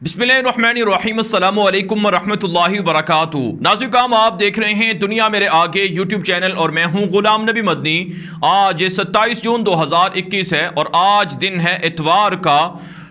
बिस्मिल्लाहिर्रहमानिर्रहीम अस्सलामु अलैकुम वरहमतुल्लाहि वबरकातुहू। नाज़रीन, आप देख रहे हैं दुनिया मेरे आगे यूट्यूब चैनल और मैं हूं गुलाम नबी मदनी। आज 27 जून 2021 है और आज दिन है इतवार का।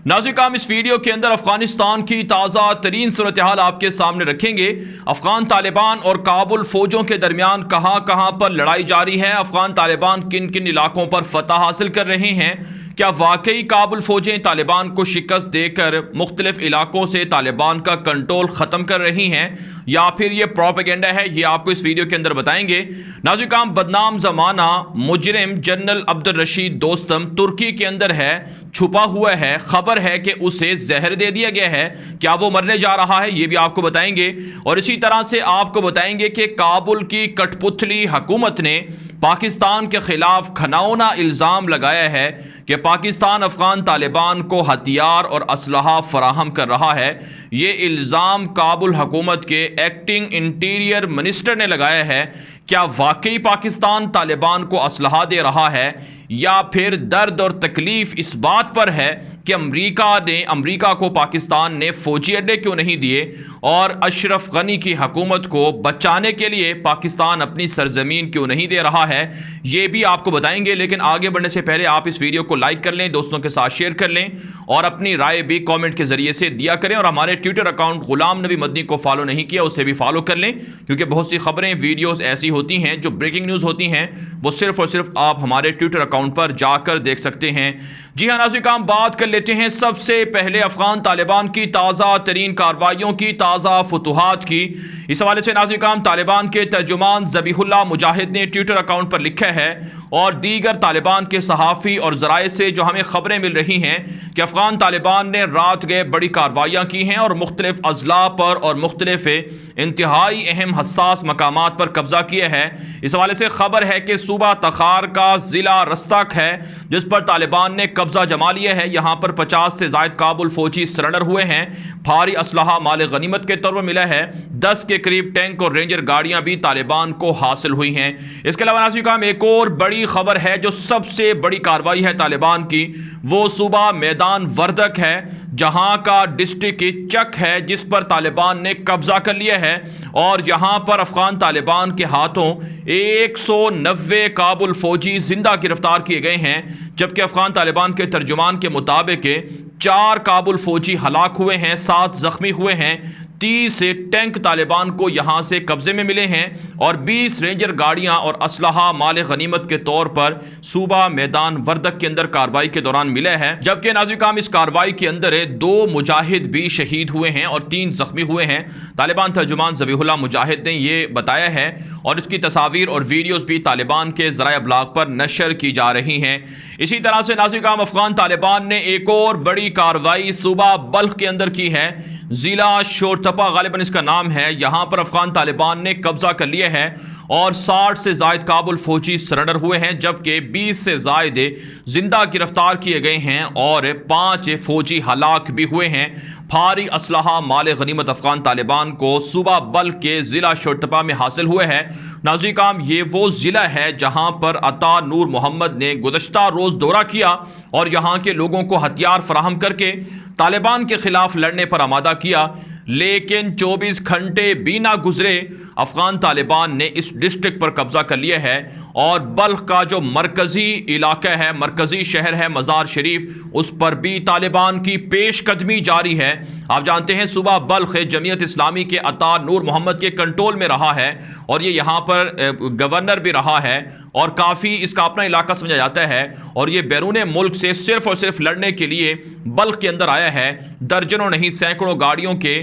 नाज़रीन, इस वीडियो के अंदर अफगानिस्तान की ताज़ा तरीन सूरत हाल आपके सामने रखेंगे। अफगान तालिबान और काबुल फौजों के दरमियान कहां कहां पर लड़ाई जारी है, अफगान तालिबान किन किन इलाकों पर फतह हासिल कर रहे हैं, क्या वाकई काबुल फौजें तालिबान को शिकस्त देकर मुख्तलिफ इलाकों से तालिबान का कंट्रोल ख़त्म कर रही हैं या फिर ये प्रोपेगेंडा है, ये आपको इस वीडियो के अंदर बताएंगे। नाज़रीन, बदनाम ज़माना मुजरिम जनरल अब्दुल रशीद दोस्तम तुर्की के अंदर है, छुपा हुआ है। खबर है कि उसे जहर दे दिया गया है, क्या वो मरने जा रहा है, ये भी आपको बताएंगे। और इसी तरह से आपको बताएंगे कि काबुल की कठपुतली हुकूमत ने पाकिस्तान के खिलाफ घिनौना इल्ज़ाम लगाया है कि पाकिस्तान अफगान तालिबान को हथियार और असलहा फराहम कर रहा है। ये इल्ज़ाम काबुल हुकूमत के एक्टिंग इंटीरियर मिनिस्टर ने लगाया है। क्या वाकई पाकिस्तान तालिबान को असलहा दे रहा है या फिर दर्द और तकलीफ इस बात पर है कि अमेरिका को पाकिस्तान ने फौजी अड्डे क्यों नहीं दिए और अशरफ गनी की हुकूमत को बचाने के लिए पाकिस्तान अपनी सरजमीन क्यों नहीं दे रहा है, ये भी आपको बताएंगे। लेकिन आगे बढ़ने से पहले आप इस वीडियो को लाइक कर लें, दोस्तों के साथ शेयर कर लें और अपनी राय भी कमेंट के जरिए से दिया करें। और हमारे ट्विटर अकाउंट गुलाम नबी मदनी को फॉलो नहीं किया, उसे भी फॉलो कर लें, क्योंकि बहुत सी खबरें वीडियोस ऐसी होती हैं जो ब्रेकिंग न्यूज़ होती हैं, वो सिर्फ और सिर्फ आप हमारे ट्विटर अकाउंट पर जाकर देख सकते हैं। जी हाँ नाज़रीन, बात कर लेते हैं सबसे पहले अफगान तालिबान की ताज़ा तरीन कार्रवाइयों की, ताज़ा फतूहात की। इस हवाले से नाज़रीन, तालिबान के तर्जुमान ज़बीहुल्लाह मुजाहिद ने ट्विटर अकाउंट पर लिखा है और दीगर तालिबान के सहाफ़ी और ज़राए से जो हमें खबरें मिल रही हैं कि अफगान तालिबान ने रात गए बड़ी कार्रवाइयाँ की हैं और मुख्तलिफ अजला पर और मुख्तलिफ इंतहाई अहम हसास मकामात पर कब्जा किया है। इस हवाले से खबर है कि सूबा तखार का ज़िला रस्तक है जिस पर तालिबान ने कब्जा जमा लिया है। यहाँ पर 50 से ज़ायद काबुल फौजी सरेंडर हुए हैं। भारी असलहा माल गनीमत के तौर पर मिला है। 10 के करीब टैंक और रेंजर गाड़ियाँ भी तालिबान को हासिल हुई हैं। इसके अलावा नाज़रीन, एक और बड़ी खबर है, जो सबसे बड़ी कार्रवाई है तालिबान की, वो सूबा मैदान वर्दक है, जहां का डिस्ट्रिक्ट चक है जिस पर तालिबान ने कब्जा कर लिया है। और यहां पर अफगान तालिबान के हाथों 190 काबुल फौजी जिंदा गिरफ्तार किए गए हैं, जबकि अफगान तालिबान के तर्जुमान के मुताबिक 4 काबुल फौजी हलाक हुए हैं, 7 जख्मी हुए हैं। 30 टैंक तालिबान को यहाँ से कब्जे में मिले हैं और 20 रेंजर गाड़ियाँ और असलहा माल गनीमत के तौर पर सूबा मैदान वर्दक के अंदर कार्रवाई के दौरान मिला है। जबकि नाज़रीन, इस कार्रवाई के अंदर 2 मुजाहिद भी शहीद हुए हैं और 3 जख्मी हुए हैं। तालिबान तर्जुमान ज़बीहुल्लाह मुजाहिद ने यह बताया है और इसकी तस्वीर और वीडियोज़ भी तालिबान के ज़राए अबलाग पर नशर की जा रही हैं। इसी तरह से नाज़रीन, अफगान तालिबान ने एक और बड़ी कार्रवाई सूबा बल्ख के अंदर की है। ज़िला शोरतपा गालिबन इसका नाम है। यहाँ पर अफगान तालिबान ने कब्जा कर लिया है और 60 से ज़ायद काबुल फौजी सरेंडर हुए हैं, जबकि 20 से ज़ायद जिंदा गिरफ्तार किए गए हैं और 5 फौजी हलाक भी हुए हैं। भारी असलहा माल गनीमत अफगान तालिबान को सूबा बल्ख के ज़िला शोरतपा में हासिल हुए है। नाज़रीन, ये वो ज़िला है जहाँ पर अता नूर मोहम्मद ने गुज़श्ता रोज़ दौरा किया और यहाँ के लोगों को हथियार फराहम करके तालिबान के ख़िलाफ़ लड़ने पर आमादा किया। लेकिन 24 घंटे भी ना गुजरे, अफगान तालिबान ने इस डिस्ट्रिक्ट पर कब्जा कर लिया है और बल्ख का जो मरकज़ी इलाका है, मरकज़ी शहर है मज़ार शरीफ, उस पर भी तालिबान की पेशकदमी जारी है। आप जानते हैं सूबा बल्ख जमीयत इस्लामी के अता नूर मोहम्मद के कंट्रोल में रहा है और ये यहाँ पर गवर्नर भी रहा है और काफ़ी इसका अपना इलाका समझा जाता है। और ये बैरून मुल्क से सिर्फ और सिर्फ लड़ने के लिए बल्ख के अंदर आया है। दर्जनों नहीं सैकड़ों गाड़ियों के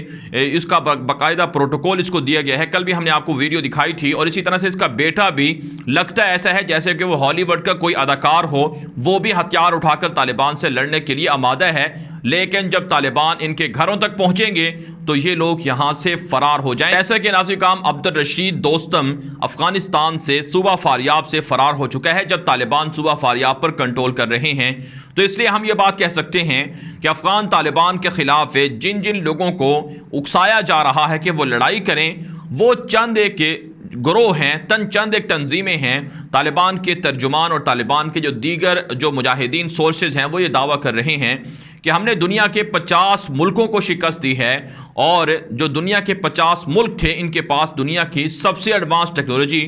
इसका बाकायदा प्रोटोकॉल इसको दिया गया है। कल भी हमने आपको वीडियो दिखाई थी। और इसी तरह से इसका बेटा भी लगता ऐसा है जैसे कि वो हॉलीवुड का कोई अदाकार हो, वो भी हथियार उठाकर तालिबान से लड़ने के लिए आमादा है। लेकिन जब तालिबान इनके घरों तक पहुंचेंगे तो ये लोग यहां से फरार हो जाएं। ऐसा कि नाज़रीन, अब्दुल रशीद दोस्तम अफगानिस्तान से सूबा फारियाब से फरार हो चुका है जब तालिबान सूबा फारियाब पर कंट्रोल कर रहे हैं। तो इसलिए हम ये बात कह सकते हैं कि अफगान तालिबान के खिलाफ जिन जिन लोगों को उकसाया जा रहा है कि वो लड़ाई करें, वो चंद एक ग्रोह हैं, चंद एक तंजीमें हैं। तालिबान के तर्जुमान और तालिबान के जो दीगर जो मुजाहिदीन सोर्सेज हैं वो ये दावा कर रहे हैं कि हमने दुनिया के 50 मुल्कों को शिकस्त दी है और जो दुनिया के 50 मुल्क थे इनके पास दुनिया की सबसे एडवांस टेक्नोलॉजी,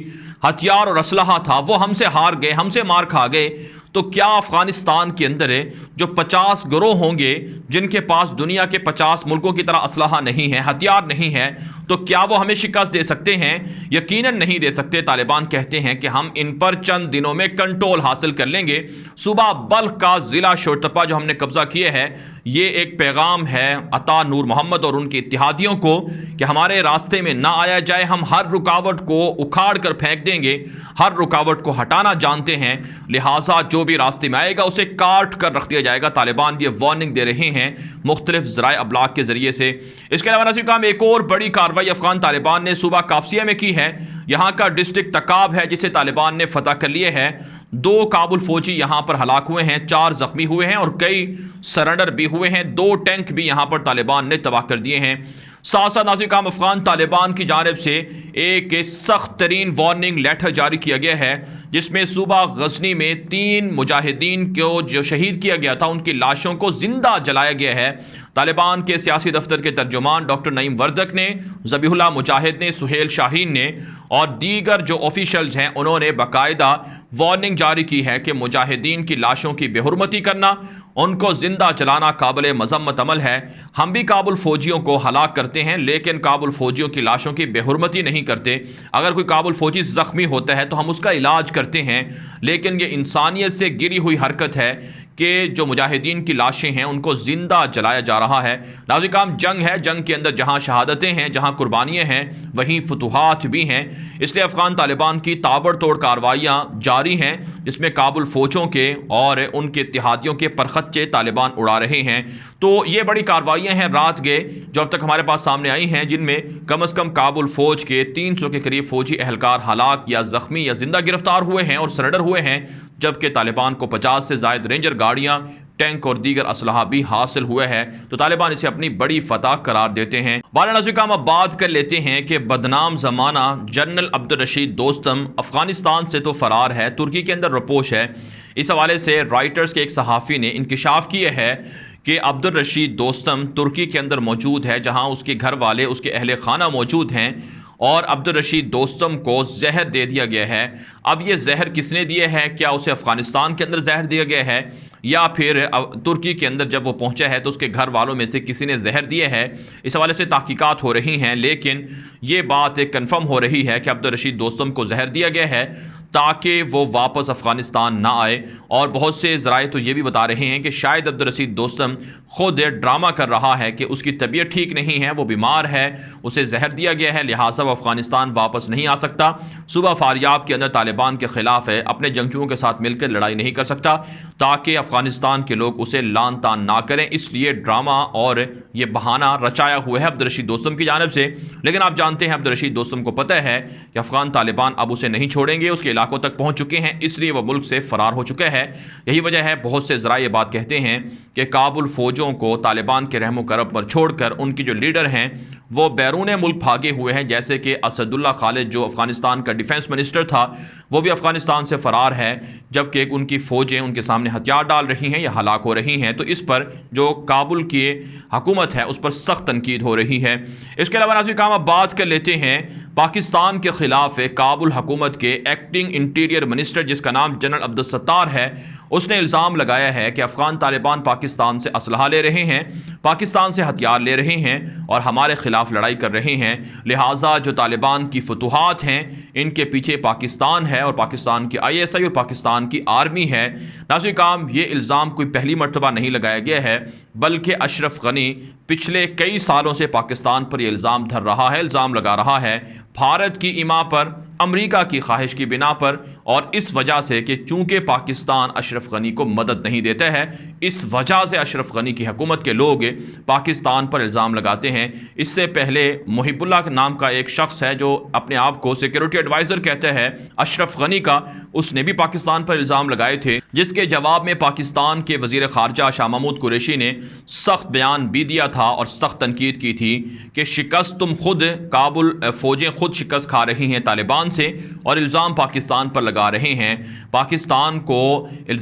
हथियार और असलहा था, वो हमसे हार गए, हमसे मार खा गए। तो क्या अफगानिस्तान के अंदर जो 50 गिरोह होंगे जिनके पास दुनिया के 50 मुल्कों की तरह असलहा नहीं है, हथियार नहीं है, तो क्या वो हमें शिकस्त दे सकते हैं? यकीनन नहीं दे सकते। तालिबान कहते हैं कि हम इन पर चंद दिनों में कंट्रोल हासिल कर लेंगे। सुबह बल्ख का जिला शोरतपा जो हमने कब्जा किए है, ये एक पैगाम है अता नूर मोहम्मद और उनके इत्तेहादियों को कि हमारे रास्ते में ना आया जाए, हम हर रुकावट को उखाड़ कर फेंक देंगे, हर रुकावट को हटाना जानते हैं, लिहाजा जो भी रास्ते में आएगा उसे काट कर रख दिया जाएगा। तालिबान ये वार्निंग दे रहे हैं मुख्तलिफ ज़राए अबलाग के जरिए से। इसके अलावा नाज़रीन काम एक और बड़ी कार्रवाई अफगान तालिबान ने सुबह कापसिया में की है। यहाँ का डिस्ट्रिक्ट तकाब है जिसे तालिबान ने फतह कर लिए है। 2 काबुल फौजी यहाँ पर हलाक हुए हैं, 4 जख्मी हुए हैं और कई सरेंडर भी हुए हैं। 2 टैंक भी यहाँ पर तालिबान ने तबाह कर दिए हैं। साथ साथ नाज़रीन काम अफगान तालिबान की जानिब से एक सख्त तरीन वार्निंग लेटर जारी किया गया है जिसमें सुबह गजनी में 3 मुजाहिदीन को जो शहीद किया गया था उनकी लाशों को जिंदा जलाया गया है। तालिबान के सियासी दफ्तर के तर्जुमान डॉक्टर नईम वर्दक ने, ज़बीहुल्लाह मुजाहिद ने, सुहेल शाहीन ने और दीगर जो ऑफिशल्स हैं उन्होंने बाकायदा वार्निंग जारी की है कि मुजाहिदीन की लाशों की बेहुरमती करना, उनको जिंदा जलाना काबिल मजम्मत अमल है। हम भी काबुल फौजियों को हलाक करते हैं लेकिन काबुल फौजियों की लाशों की बेहुरमती नहीं करते। अगर कोई काबुल फौजी ज़ख्मी होता है तो हम उसका इलाज करते हैं, लेकिन ये इंसानियत से गिरी हुई हरकत है कि जो मुजाहिदीन की लाशें हैं उनको ज़िंदा जलाया जा रहा है। नाज़रीन काम जंग है, जंग के अंदर जहाँ शहादतें हैं, जहाँ कुर्बानियाँ हैं, वहीं फतूहात भी हैं। इसलिए अफ़गान तालिबान की ताबड़तोड़ कार्रवाइयाँ जारी हैं जिसमें काबुल फ़ौजों के और उनके इत्तेहादियों के परखच्चे तालिबान उड़ा रहे हैं। तो ये बड़ी कार्रवाइयाँ हैं रात गए जो अब तक हमारे पास सामने आई हैं, जिनमें कम अज़ कम काबुल फ़ौज के 300 के करीब फ़ौजी अहलकार हलाक या ज़ख्मी या जिंदा गिरफ्तार हुए हैं और सरेंडर हुए हैं, जबकि तालिबान को 50 से ज़ायद रेंजर गाड़ियाँ, टैंक और दीगर असलहा भी हासिल हुआ है। तो तालिबान इसे अपनी बड़ी फतह करार देते हैं। नाज़रीन काम अब बात कर लेते हैं कि बदनाम ज़माना जनरल अब्दुल रशीद दोस्तम अफ़गानिस्तान से तो फ़रार है, तुर्की के अंदर रपोश है। इस हवाले से राइटर्स के एक सहाफ़ी ने इंकिशाफ किया है कि अब्दुल रशीद दोस्तम तुर्की के अंदर मौजूद है, जहाँ उसके घर वाले, उसके अहले खाना मौजूद हैं और अब्दुल रशीद दोस्तम को जहर दे दिया गया है। अब ये जहर किसने दिया है? क्या उसे अफ़गानिस्तान के अंदर जहर दिया गया है या फिर तुर्की के अंदर जब वो पहुंचा है तो उसके घर वालों में से किसी ने जहर दिया है? इस हवाले से तहकीकात हो रही हैं, लेकिन ये बात कंफर्म हो रही है कि अब्दुल रशीद दोस्तम को जहर दिया गया है ताकि वो वापस अफ़गानिस्तान ना आए। और बहुत से ज़राए तो ये भी बता रहे हैं कि शायद अब्दुल रशीद दोस्तम खुद ड्रामा कर रहा है कि उसकी तबीयत ठीक नहीं है, वो बीमार है, उसे जहर दिया गया है, लिहाजा वो अफ़गानिस्तान वापस नहीं आ सकता। सुबह फारियाब के अंदर तालिबान के ख़िलाफ़ है, अपने जंगजुओं के साथ मिलकर लड़ाई नहीं कर सकता ताकि अफ़गानिस्तान के लोग उसे लान तान ना करें। इसलिए ड्रामा और ये बहाना रचाया हुआ है अब्दुल रशीद दोस्तम की जानिब से। लेकिन आप जानते हैं अब्दुल रशीद दोस्तम को पता है कि अफ़गान तालिबान अब उसे नहीं छोड़ेंगे, उसके इलाकों तक पहुंच चुके हैं, इसलिए वह मुल्क से फरार हो चुका है। यही वजह है बहुत से ज़राए ये बात कहते हैं कि काबुल फ़ौजों को तालिबान के रहमो करम पर छोड़कर उनकी जो लीडर हैं वो बैरून मुल्क भागे हुए हैं, जैसे कि असदुल्ला खालिद जो अफ़गानिस्तान का डिफेंस मिनिस्टर था वो भी अफ़गानिस्तान से फ़रार है, जबकि उनकी फ़ौजें उनके सामने हथियार डाल रही हैं या हलाक हो रही हैं। तो इस पर जो काबुल की हुकूमत है उस पर सख्त तनकीद हो रही है। इसके अलावा नाज़रीन काम अब बात कर लेते हैं पाकिस्तान के ख़िलाफ़ काबुल हुकूमत के एक्टिंग इंटीरियर मिनिस्टर जिसका नाम जनरल अब्दुल सत्तार है, उसने इल्ज़ाम लगाया है कि अफ़गान तालिबान पाकिस्तान से असलहा ले रहे हैं, पाकिस्तान से हथियार ले रहे हैं और हमारे ख़िलाफ़ लड़ाई कर रहे हैं। लिहाजा जो तालिबान की फतूहात हैं इनके पीछे पाकिस्तान है और पाकिस्तान की ISI और पाकिस्तान की आर्मी है। नाज़रीन काम ये इल्ज़ाम कोई पहली मरतबा नहीं लगाया गया है, बल्कि अशरफ गनी पिछले कई सालों से पाकिस्तान पर यह इल्ज़ाम धर रहा है, इल्ज़ाम लगा रहा है भारत की ईमा पर, अमेरिका की ख्वाहिश की बिना पर, और इस वजह से कि चूंकि पाकिस्तान अशरफ गनी को मदद नहीं देता है, इस वजह से अशरफ गनी की हुकूमत के लोग पाकिस्तान पर इल्ज़ाम लगाते हैं। इससे पहले मुहिबुल्लाह के नाम का एक शख्स है जो अपने आप को सिक्योरिटी एडवाइज़र कहता है अशरफ गनी का, उसने भी पाकिस्तान पर इल्ज़ाम लगाए थे, जिसके जवाब में पाकिस्तान के वज़ीर ख़ारजा शाह महमूद कुरैशी ने सख्त बयान भी दिया था और सख्त तनकीद की थी कि शिकस्त तुम खुद, काबुल फ़ौजें खुद शिकस्त खा रही हैं तालिबान से और इल्ज़ाम पाकिस्तान पर लगा रहे हैं। पाकिस्तान को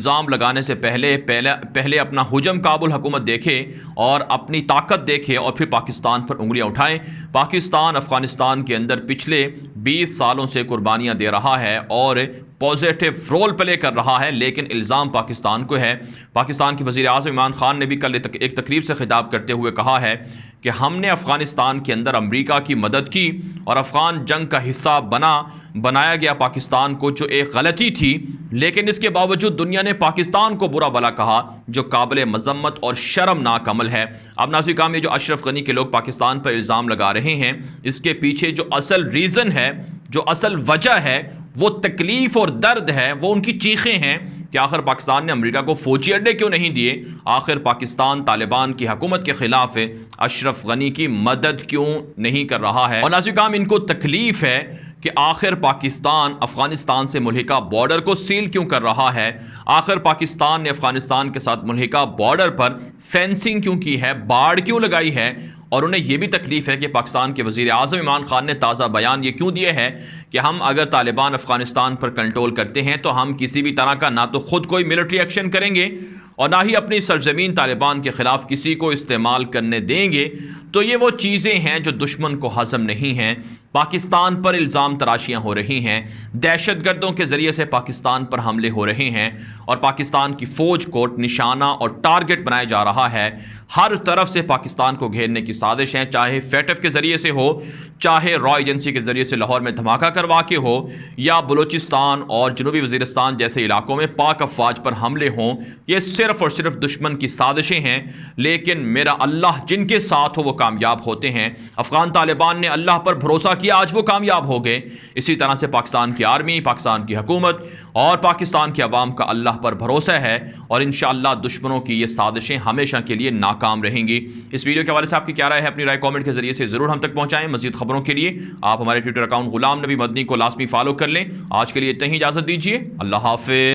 इल्ज़ाम लगाने से पहले अपना हुजम काबुल हुकूमत देखे और अपनी ताकत देखे और फिर पाकिस्तान पर उंगलियां उठाएं। पाकिस्तान अफ़गानिस्तान के अंदर पिछले 20 सालों से कुर्बानियां दे रहा है और पॉजिटिव रोल प्ले कर रहा है, लेकिन इल्ज़ाम पाकिस्तान को है। पाकिस्तान के वज़ीर आज़म इमरान खान ने भी कल एक तकरीब से खिताब करते हुए कहा है कि हमने अफ़गानिस्तान के अंदर अमेरिका की मदद की और अफ़गान जंग का हिस्सा बनाया गया पाकिस्तान को, जो एक गलती थी, लेकिन इसके बावजूद दुनिया ने पाकिस्तान को बुरा भला कहा, जो काबिल मज़म्मत और शर्मनाक अमल है। अब नाज़रीन काम, ये जो अशरफ गनी के लोग पाकिस्तान पर इल्ज़ाम लगा रहे हैं, इसके पीछे जो असल रीज़न है, जो असल वजह है, वो तकलीफ़ और दर्द है, वो उनकी चीखें हैं कि आखिर पाकिस्तान ने अमेरिका को फ़ौजी अड्डे क्यों नहीं दिए, आखिर पाकिस्तान तालिबान की हुकूमत के ख़िलाफ़ अशरफ गनी की मदद क्यों नहीं कर रहा है। और नाज़रीन काम, इनको तकलीफ़ है कि आखिर पाकिस्तान अफ़गानिस्तान से मुल्हिका बॉर्डर को सील क्यों कर रहा है, आखिर पाकिस्तान ने अफ़गानिस्तान के साथ मुल्हिका बॉर्डर पर फेंसिंग क्यों की है, बाड़ क्यों लगाई है। और उन्हें यह भी तकलीफ़ है कि पाकिस्तान के वज़ीर आज़म इमरान खान ने ताज़ा बयान ये क्यों दिए है कि हम अगर तालिबान अफ़गानिस्तान पर कंट्रोल करते हैं तो हम किसी भी तरह का ना तो ख़ुद कोई मिलिट्री एक्शन करेंगे और ना ही अपनी सरजमीन तालिबान के ख़िलाफ़ किसी को इस्तेमाल करने देंगे। तो ये वो चीज़ें हैं जो दुश्मन को हज़म नहीं हैं। पाकिस्तान पर इल्ज़ाम तराशियाँ हो रही हैं, दहशतगर्दों के ज़रिए से पाकिस्तान पर हमले हो रहे हैं और पाकिस्तान की फ़ौज को निशाना और टारगेट बनाया जा रहा है। हर तरफ से पाकिस्तान को घेरने की साजिश है, चाहे फेटफ के ज़रिए से हो, चाहे रॉ एजेंसी के ज़रिए से लाहौर में धमाका करवा के हो, या बलूचिस्तान और जनूबी वज़ीरिस्तान जैसे इलाकों में पाक अफवाज पर हमले हों। ये सिर्फ़ और सिर्फ दुश्मन की साजिशें हैं, लेकिन मेरा अल्लाह जिनके साथ हो वो कामयाब होते हैं। अफ़गान तालिबान ने अल्लाह पर भरोसा किया, आज वो कामयाब हो गए। इसी तरह से पाकिस्तान की आर्मी, पाकिस्तान की हुकूमत और पाकिस्तान के अवाम का अल्लाह पर भरोसा है और इंशाअल्लाह दुश्मनों की ये साजिशें हमेशा के लिए नाकाम रहेंगी। इस वीडियो के हवाले से आपकी क्या राय है, अपनी राय कमेंट के जरिए से ज़रूर हम तक पहुँचाएँ। मज़ीद खबरों के लिए आप हमारे ट्विटर अकाउंट गुलाम नबी मदनी को लाजमी फॉलो कर लें। आज के लिए इतना ही, इजाज़त दीजिए। अल्लाह हाफ़िज़।